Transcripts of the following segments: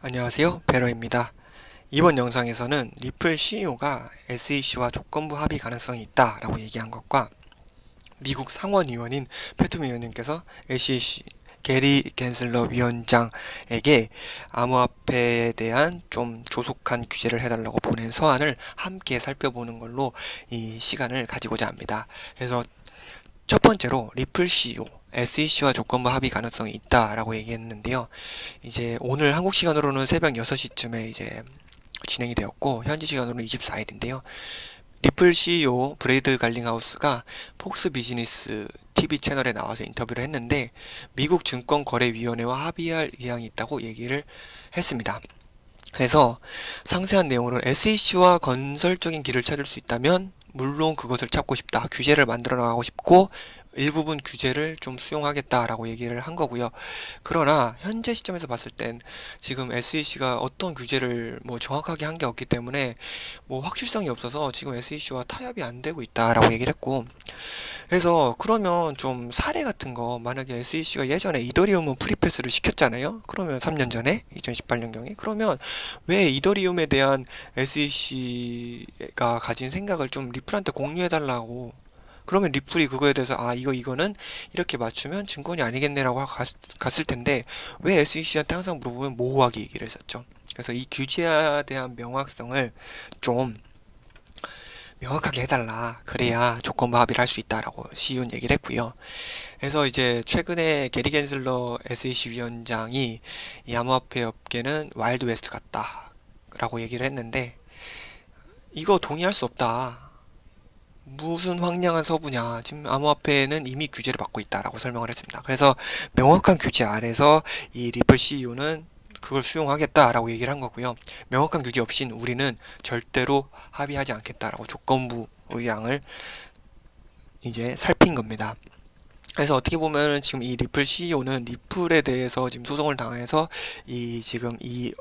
안녕하세요, 베러입니다. 이번 영상에서는 리플 CEO가 SEC와 조건부 합의 가능성이 있다라고 얘기한 것과 미국 상원의원인 패톰 의원님께서 SEC 게리 겐슬러 위원장에게 암호화폐에 대한 좀 조속한 규제를 해달라고 보낸 서한을 함께 살펴보는 걸로 이 시간을 가지고자 합니다. 그래서 첫 번째로 리플 CEO SEC와 조건부 합의 가능성이 있다라고 얘기했는데요. 이제 오늘 한국 시간으로는 새벽 6시쯤에 이제 진행이 되었고 현지 시간으로는 24일인데요. 리플 CEO 브래드 갈링하우스가 폭스 비즈니스 TV 채널에 나와서 인터뷰를 했는데 미국 증권거래위원회와 합의할 의향이 있다고 얘기를 했습니다. 그래서 상세한 내용으로 SEC와 건설적인 길을 찾을 수 있다면 물론 그것을 찾고 싶다. 규제를 만들어 나가고 싶고 일부분 규제를 좀 수용하겠다라고 얘기를 한 거고요. 그러나 현재 시점에서 봤을 땐 지금 SEC가 어떤 규제를 뭐 정확하게 한 게 없기 때문에 뭐 확실성이 없어서 지금 SEC와 타협이 안 되고 있다라고 얘기를 했고, 그래서 그러면 좀 사례 같은 거 만약에 SEC가 예전에 이더리움은 프리패스를 시켰잖아요. 그러면 3년 전에 2018년경에 그러면 왜 이더리움에 대한 SEC가 가진 생각을 좀 리플한테 공유해달라고, 그러면 리플이 그거에 대해서 아 이거는 이렇게 맞추면 증권이 아니겠네라고 갔을 텐데 왜 SEC한테 항상 물어보면 모호하게 얘기를 했었죠. 그래서 이 규제에 대한 명확성을 좀 명확하게 해달라. 그래야 조건부 합의를 할 수 있다라고 CEO는 얘기를 했고요. 그래서 이제 최근에 게리 겐슬러 SEC 위원장이 이 암호화폐 업계는 와일드 웨스트 같다라고 얘기를 했는데 이거 동의할 수 없다. 무슨 황량한 서부냐. 지금 암호화폐는 이미 규제를 받고 있다라고 설명을 했습니다. 그래서 명확한 규제 아래서 이 리플 CEO는 그걸 수용하겠다라고 얘기를 한 거고요. 명확한 규제 없인 우리는 절대로 합의하지 않겠다라고 조건부 의향을 이제 살핀 겁니다. 그래서 어떻게 보면은 지금 이 리플 CEO는 리플에 대해서 지금 소송을 당해서 지금 이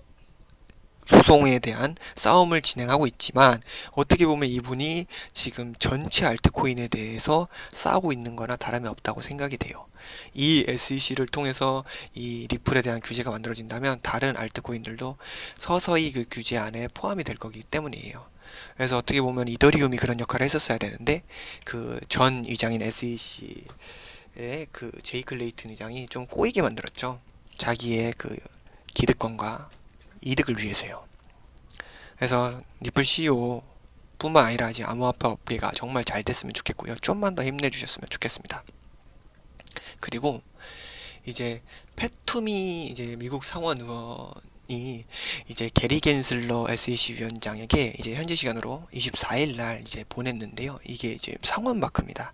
소송에 대한 싸움을 진행하고 있지만 어떻게 보면 이분이 지금 전체 알트코인에 대해서 싸우고 있는 거나 다름이 없다고 생각이 돼요. 이 SEC를 통해서 이 리플에 대한 규제가 만들어진다면 다른 알트코인들도 서서히 그 규제 안에 포함이 될 거기 때문이에요. 그래서 어떻게 보면 이더리움이 그런 역할을 했었어야 되는데 그 전 의장인 SEC의 그 제이크 레이튼 의장이 좀 꼬이게 만들었죠. 자기의 그 기득권과 이득을 위해서요. 그래서 리플 CEO 뿐만 아니라 이제 암호화폐 업계가 정말 잘 됐으면 좋겠고요. 좀만 더 힘내주셨으면 좋겠습니다. 그리고 이제 패툼이 이제 미국 상원 의원이 이제 게리 겐슬러 SEC 위원장에게 이제 현지 시간으로 24일 날 이제 보냈는데요. 이게 이제 상원 마크입니다.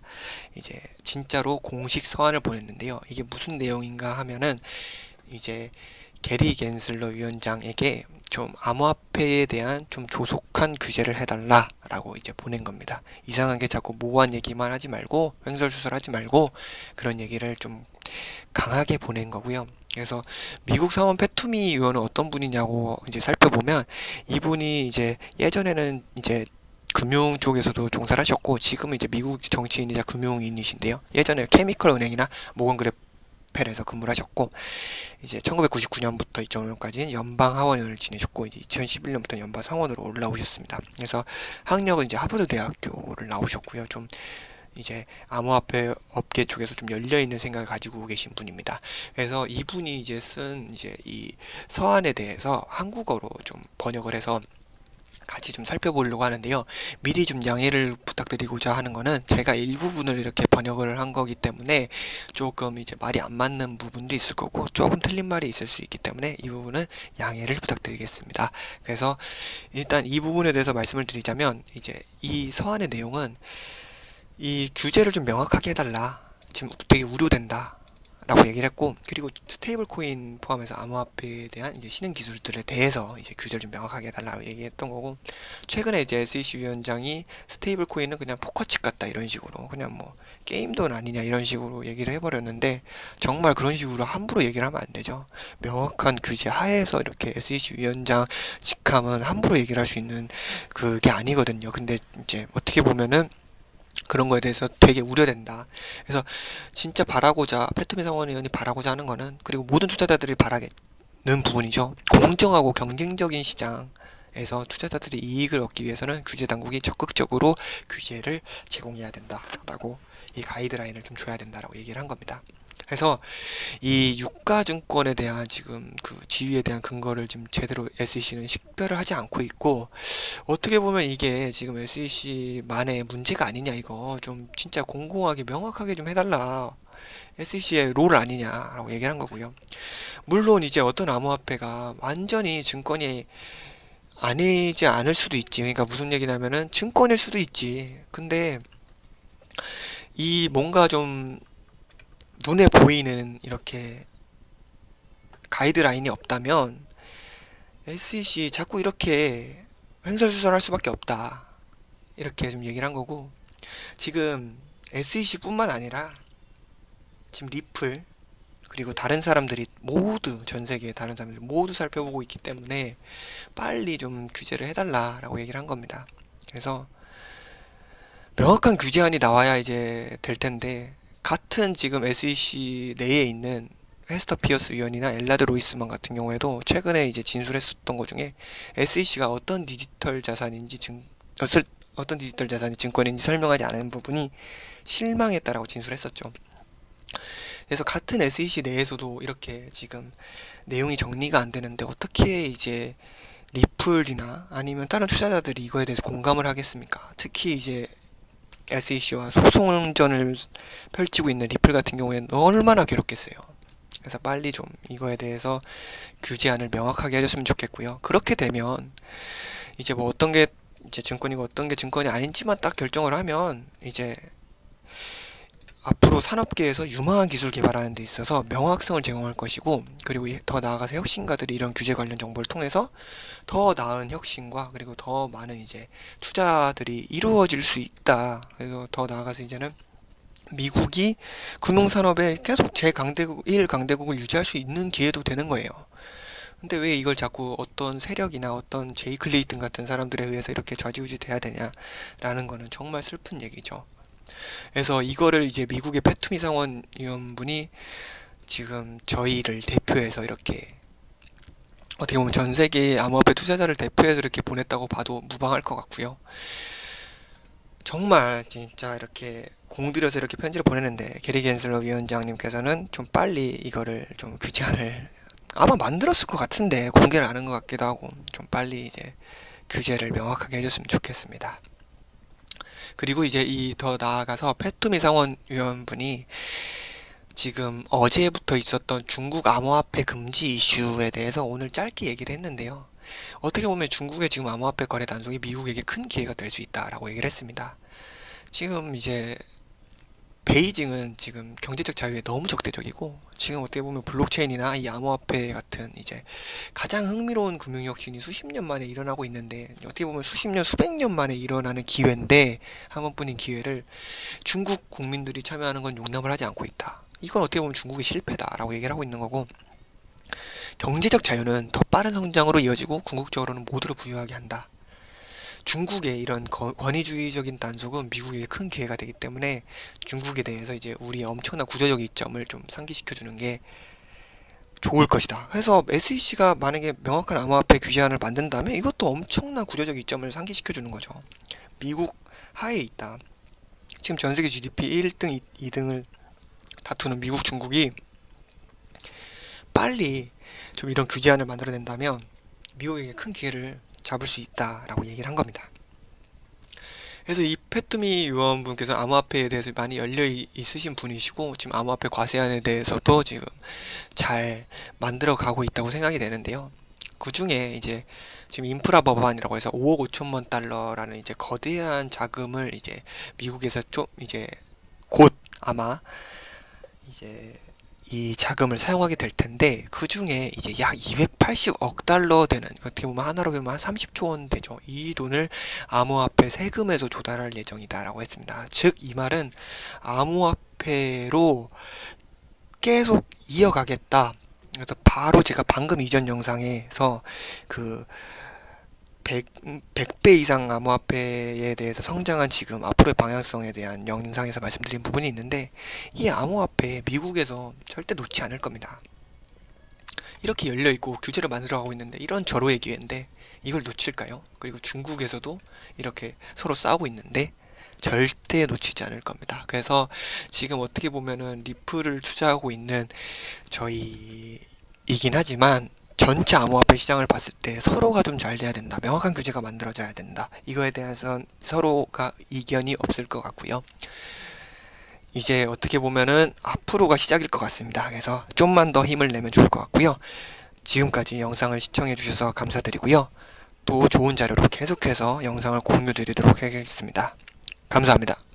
이제 진짜로 공식 서한을 보냈는데요. 이게 무슨 내용인가 하면은 이제 게리 겐슬러 위원장에게 좀 암호화폐에 대한 좀 조속한 규제를 해달라라고 이제 보낸 겁니다. 이상하게 자꾸 모호한 얘기만 하지 말고 횡설수설하지 말고 그런 얘기를 좀 강하게 보낸 거고요. 그래서 미국 상원 페투미 의원은 어떤 분이냐고 이제 살펴보면 이분이 이제 예전에는 이제 금융 쪽에서도 종사를 하셨고 지금은 이제 미국 정치인이자 금융인이신데요. 예전에 케미컬 은행이나 모건그레 펠에서 근무를 하셨고 이제 1999년부터 2005년까지는 연방 하원의원을 지내셨고 이제 2011년부터 연방 상원으로 올라오셨습니다. 그래서 학력은 이제 하버드 대학교를 나오셨고요. 좀 이제 암호화폐 업계 쪽에서 좀 열려있는 생각을 가지고 계신 분입니다. 그래서 이분이 이제 쓴 이제 이 서한에 대해서 한국어로 좀 번역을 해서 같이 좀 살펴보려고 하는데요. 미리 좀 양해를 부탁드리고자 하는 거는 제가 일부분을 이렇게 번역을 한 거기 때문에 조금 이제 말이 안 맞는 부분도 있을 거고 조금 틀린 말이 있을 수 있기 때문에 이 부분은 양해를 부탁드리겠습니다. 그래서 일단 이 부분에 대해서 말씀을 드리자면 이제 이 서한의 내용은 이 규제를 좀 명확하게 해달라. 지금 되게 우려된다. 라고 얘기를 했고, 그리고 스테이블 코인 포함해서 암호화폐에 대한 이제 신흥 기술들에 대해서 이제 규제를 좀 명확하게 해달라고 얘기했던 거고, 최근에 이제 SEC 위원장이 스테이블 코인은 그냥 포커칩 같다 이런 식으로 그냥 뭐 게임돈 아니냐 이런 식으로 얘기를 해버렸는데 정말 그런 식으로 함부로 얘기를 하면 안 되죠. 명확한 규제 하에서 이렇게 SEC 위원장 직함은 함부로 얘기를 할 수 있는 그게 아니거든요. 근데 이제 어떻게 보면은 그런 거에 대해서 되게 우려된다. 그래서 진짜 바라고자 패투미 상원 의원이 바라고자 하는 거는, 그리고 모든 투자자들이 부분이죠. 공정하고 경쟁적인 시장에서 투자자들이 이익을 얻기 위해서는 규제 당국이 적극적으로 규제를 제공해야 된다라고 이 가이드라인을 좀 줘야 된다라고 얘기를 한 겁니다. 그래서 이 유가증권에 대한 지금 그 지위에 대한 근거를 지금 제대로 SEC는 식별을 하지 않고 있고, 어떻게 보면 이게 지금 SEC만의 문제가 아니냐, 이거 좀 진짜 공공하게 명확하게 좀 해달라, SEC의 롤 아니냐라고 얘기를 한 거고요. 물론 이제 어떤 암호화폐가 완전히 증권이 아니지 않을 수도 있지. 그러니까 무슨 얘기냐면은 증권일 수도 있지. 근데 이 뭔가 좀 눈에 보이는 이렇게 가이드라인이 없다면 SEC 자꾸 이렇게 횡설수설할 수밖에 없다, 이렇게 좀 얘기를 한 거고, 지금 SEC뿐만 아니라 지금 리플 그리고 다른 사람들이 모두, 전 세계 다른 사람들이 모두 살펴보고 있기 때문에 빨리 좀 규제를 해달라라고 얘기를 한 겁니다. 그래서 명확한 규제안이 나와야 이제 될 텐데, 같은 지금 SEC 내에 있는 헤스터 피어스 위원이나 엘라드 로이스만 같은 경우에도 최근에 이제 진술했었던 것 중에 SEC가 어떤 디지털 자산이 증권인지 설명하지 않은 부분이 실망했다라고 진술했었죠. 그래서 같은 SEC 내에서도 이렇게 지금 내용이 정리가 안 되는데 어떻게 이제 리플이나 아니면 다른 투자자들이 이거에 대해서 공감을 하겠습니까? 특히 이제 SEC와 소송전을 펼치고 있는 리플 같은 경우에는 얼마나 괴롭겠어요. 그래서 빨리 좀 이거에 대해서 규제안을 명확하게 해줬으면 좋겠고요. 그렇게 되면 이제 뭐 어떤 게 이제 증권이고 어떤 게 증권이 아닌지만 딱 결정을 하면 이제 앞으로 산업계에서 유망한 기술 개발하는 데 있어서 명확성을 제공할 것이고, 그리고 더 나아가서 혁신가들이 이런 규제 관련 정보를 통해서 더 나은 혁신과 그리고 더 많은 이제 투자들이 이루어질 수 있다. 그래서 더 나아가서 이제는 미국이 금융산업에 계속 제 강대국, 1강대국을 유지할 수 있는 기회도 되는 거예요. 근데 왜 이걸 자꾸 어떤 세력이나 어떤 제이 클레이튼 같은 사람들에 의해서 이렇게 좌지우지 돼야 되냐라는 거는 정말 슬픈 얘기죠. 그래서 이거를 이제 미국의 페투미 상원 의원분이 지금 저희를 대표해서 이렇게, 어떻게 보면 전 세계 암호화폐 투자자를 대표해서 이렇게 보냈다고 봐도 무방할 것 같고요. 정말 진짜 이렇게 공들여서 이렇게 편지를 보내는데 게리 겐슬러 위원장님께서는 좀 빨리 이거를 좀 규제안을 아마 만들었을 것 같은데 공개를 안 한 것 같기도 하고, 좀 빨리 이제 규제를 명확하게 해줬으면 좋겠습니다. 그리고 이제 이 더 나아가서 페투미 상원 의원분이 지금 어제부터 있었던 중국 암호화폐 금지 이슈에 대해서 오늘 짧게 얘기를 했는데요. 어떻게 보면 중국의 지금 암호화폐 거래 단속이 미국에게 큰 기회가 될 수 있다라고 얘기를 했습니다. 지금 이제 베이징은 지금 경제적 자유에 너무 적대적이고, 지금 어떻게 보면 블록체인이나 이 암호화폐 같은 이제 가장 흥미로운 금융혁신이 수십 년 만에 일어나고 있는데, 어떻게 보면 수십 년, 수백 년 만에 일어나는 기회인데 한 번뿐인 기회를 중국 국민들이 참여하는 건 용납을 하지 않고 있다. 이건 어떻게 보면 중국의 실패다라고 얘기를 하고 있는 거고, 경제적 자유는 더 빠른 성장으로 이어지고 궁극적으로는 모두를 부유하게 한다. 중국의 이런 권위주의적인 단속은 미국에게 큰 기회가 되기 때문에 중국에 대해서 이제 우리의 엄청난 구조적 이점을 좀 상기시켜주는 게 좋을 것이다. 그래서 SEC가 만약에 명확한 암호화폐 규제안을 만든다면 이것도 엄청난 구조적 이점을 상기시켜주는 거죠. 미국 하에 있다. 지금 전 세계 GDP 1등, 2등을 다투는 미국, 중국이 빨리 좀 이런 규제안을 만들어낸다면 미국에게 큰 기회를 잡을 수 있다라고 얘기를 한 겁니다. 그래서 이 페투미 의원분께서 암호화폐에 대해서 많이 열려 있으신 분이시고, 지금 암호화폐 과세안에 대해서도 지금 잘 만들어 가고 있다고 생각이 되는데요. 그 중에 이제 지금 인프라 법안이라고 해서 5억 5천만 달러라는 이제 거대한 자금을 이제 미국에서 좀 이제 곧 아마 이제 이 자금을 사용하게 될 텐데, 그 중에 이제 약 280억 달러 되는, 어떻게 보면 하나로 보면 한 30조 원 되죠. 이 돈을 암호화폐 세금에서 조달할 예정이다라고 했습니다. 즉, 이 말은 암호화폐로 계속 이어가겠다. 그래서 바로 제가 방금 이전 영상에서 그 100배 이상 암호화폐에 대해서 성장한 지금 앞으로의 방향성에 대한 영상에서 말씀드린 부분이 있는데, 이 암호화폐 미국에서 절대 놓지 않을 겁니다. 이렇게 열려있고 규제를 만들어가고 있는데 이런 절호의 기회인데 이걸 놓칠까요? 그리고 중국에서도 이렇게 서로 싸우고 있는데 절대 놓치지 않을 겁니다. 그래서 지금 어떻게 보면은 리플을 투자하고 있는 저희이긴 하지만 전체 암호화폐 시장을 봤을 때 서로가 좀 잘 돼야 된다. 명확한 규제가 만들어져야 된다. 이거에 대해서 서로가 이견이 없을 것 같고요. 이제 어떻게 보면은 앞으로가 시작일 것 같습니다. 그래서 좀만 더 힘을 내면 좋을 것 같고요. 지금까지 영상을 시청해 주셔서 감사드리고요. 또 좋은 자료로 계속해서 영상을 공유 드리도록 하겠습니다. 감사합니다.